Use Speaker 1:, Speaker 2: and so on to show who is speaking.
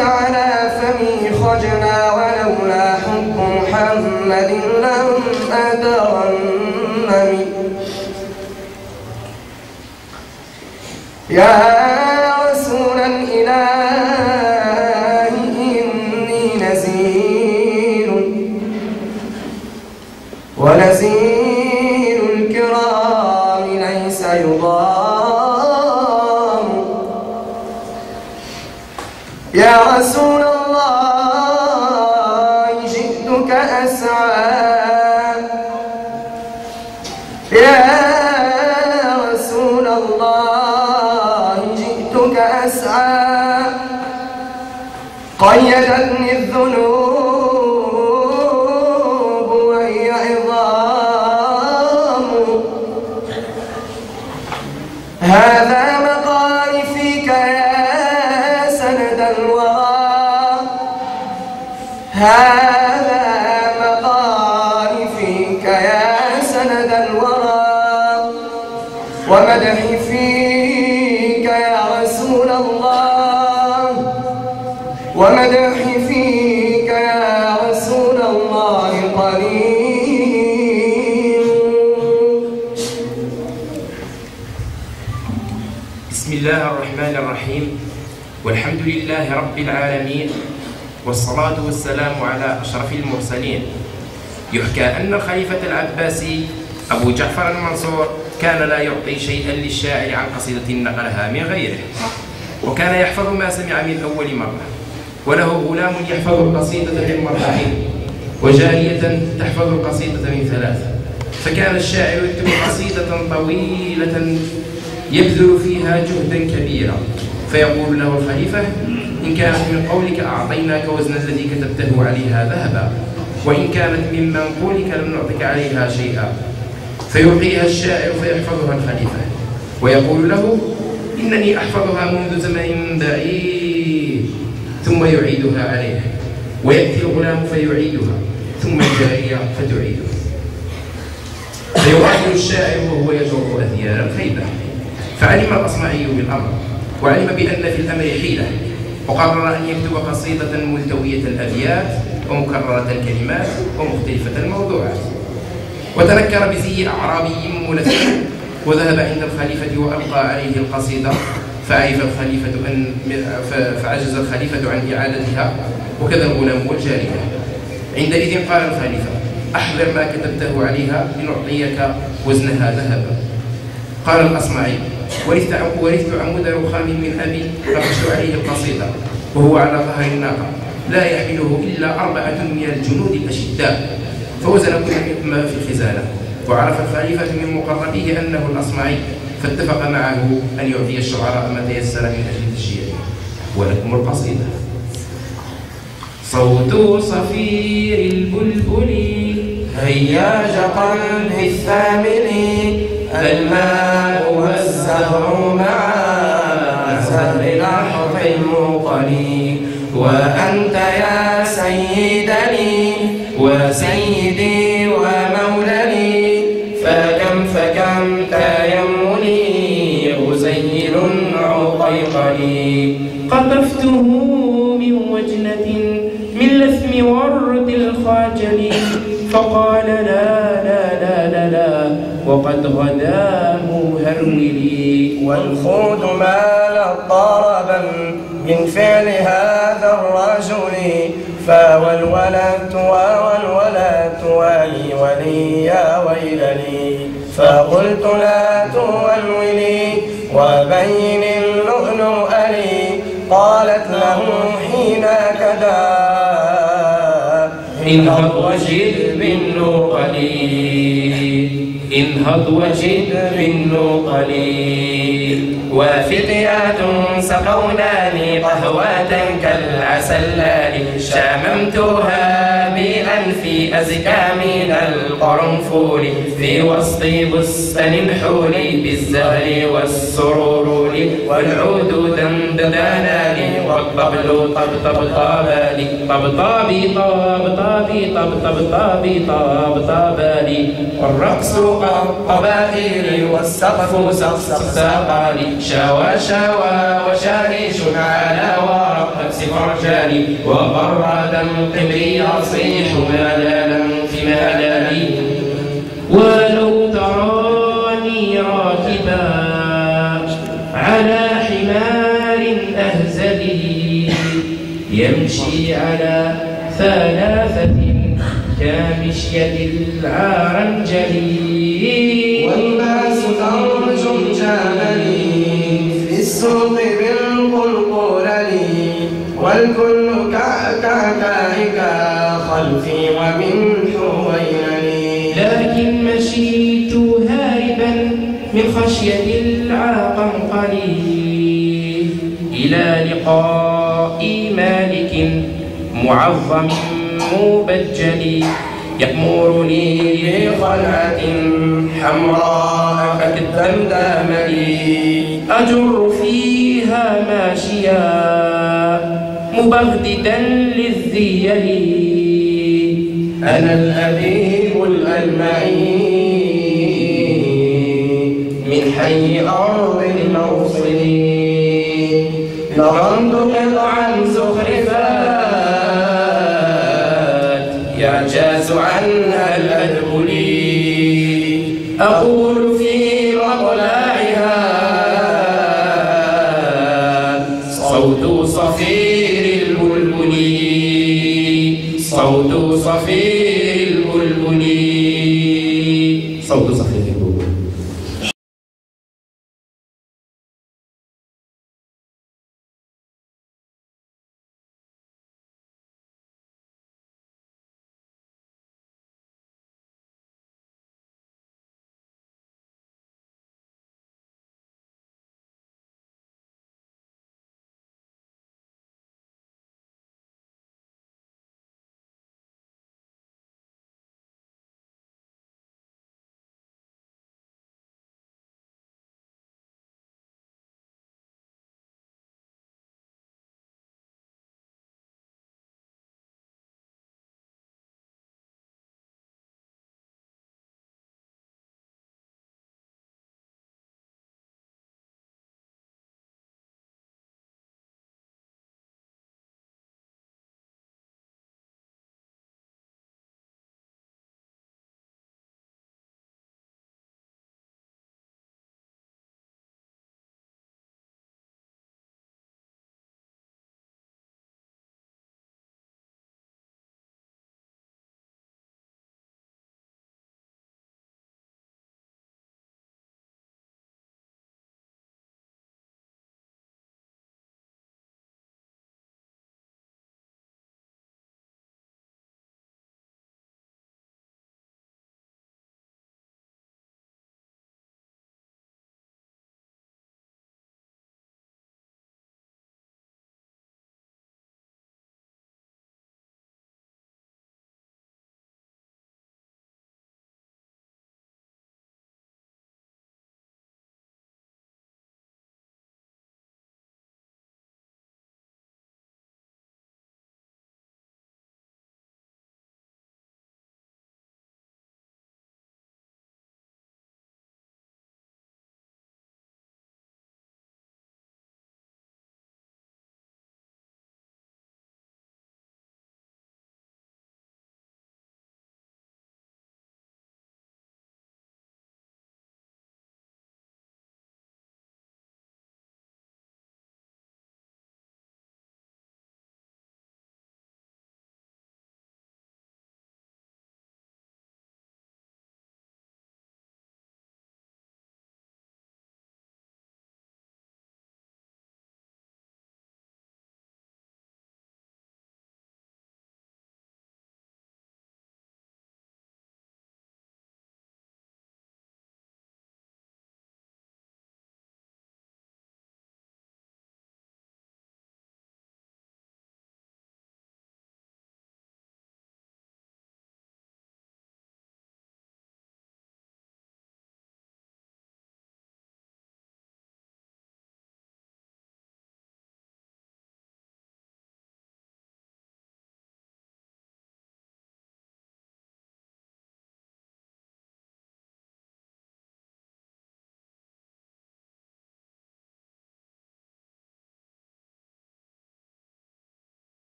Speaker 1: على فمي خجلا ولولا حب محمد لم أترنم. يا رسول الإله إني نذير ونذير الكرام ليس يضام. يا رسول الله جئتك أسعى. يا رسول الله جئتك أسعى. قيدتني الذنوب وهي عظام. هذا مقالي فيك يا سند الورى. هذا مقالي فيك يا سند الورى. ومدحي فيك يا رسول الله. ومدحي فيك يا رسول الله قليل.
Speaker 2: بسم الله الرحمن الرحيم، والحمد لله رب العالمين، والصلاة والسلام على أشرف المرسلين. يحكى أن الخليفة العباسي أبو جعفر المنصور كان لا يعطي شيئا للشاعر عن قصيدة نقلها من غيره، وكان يحفظ ما سمع من أول مرة، وله غلام يحفظ القصيدة من مرتين، وجارية تحفظ القصيدة من ثلاث. فكان الشاعر يكتب قصيدة طويلة يبذل فيها جهدا كبيرا، فيقول له الخليفة: إن كانت من قولك أعطيناك وزن الذي كتبته عليها ذهبا، وإن كانت من منقولك لم نعطك عليها شيئا. فيلقيها الشاعر فيحفظها الخليفة، ويقول له: إنني أحفظها منذ زمن بعيد، ثم يعيدها عليه. ويأتي الغلام فيعيدها، ثم الجارية فتعيدها. فيغادر الشاعر وهو يجر أثيار الخيبة. فعلم الأصمعي بالأمر، وعلم بأن في الأمر حيلة، وقرر أن يكتب قصيدة ملتوية الأبيات ومكررة الكلمات ومختلفة الموضوعات. وتنكر بزي أعرابي ملثم، وذهب عند الخليفة وألقى عليه القصيدة، فعجز الخليفة عن إعادتها، وكذا الغلام والجارية. عندئذ قال الخليفة: أحضر ما كتبته عليها لنعطيك وزنها ذهبا. قال الأصمعي: ورثت عمود رخام من أبي فقشت عليه القصيدة وهو على ظهر الناقة، لا يحمله إلا 4 من الجنود الأشداء. فوزن كل منهما في الخزانة. وعرف الخليفة من مقربيه أنه الأصمعي، فاتفق معه أن يعطي الشعراء ما تيسر من أجل تشجيعه. ولكم القصيدة. صوت صفير البلبل
Speaker 1: هياج قلبي الثامل. الماء والزهر مع زهر لحظ المقلي. وأنت يا سيدني وسيدي ومولني. فكم تيمني غزيل عقيقلي.
Speaker 2: قطفته من وجنة من لثم ورد الخجل. فقال: لا لا لا لا لا، وقد غداه هرولي.
Speaker 1: والخود مال ضربا من فعل هذا الرجل. فوالولدت والي ولي يا ويلني. فقلت: لا تولولي وبين اللؤلؤ لي. قالت له حين كدا:
Speaker 2: انهض وجد بالنقل. وفتيات سقوناني قهوة كالعسلان. شممتها بأنفي أزكى من القرنفل. في وسط بستان الحور بالزهر والسرور. والعود دندنان والطبل طبطبطابان. طبطابي طبطابي طبطبطابي طبطباني. والرقص قبائل والسقف سقسقاني. شوى وشاريش على ورق رأس فرجاني وبرادا قمري يصيح ملالا في ملالي. ولو تراني راكبا على حمار أهزلي يمشي على ثلاثة كمشية العرنجل
Speaker 1: والناس ترجم جاملي في السوق بالقلقلل والكل كعكائك خلفي ومن حوينني.
Speaker 2: لكن مشيت هاربا من خشية العقنقل إلى لقاء مالك معظم مبجل يأمرني بخلعة حمراء كالدمدم لي أجر فيها ماشيا مبغددا للذيل.
Speaker 1: أنا الأديب الألمعي من حي أرض الموصل نظمت قطعا زخرفات يعجاز عنها الأدب لي أقول في مطلعها صوت صفير البلبل صوت صفير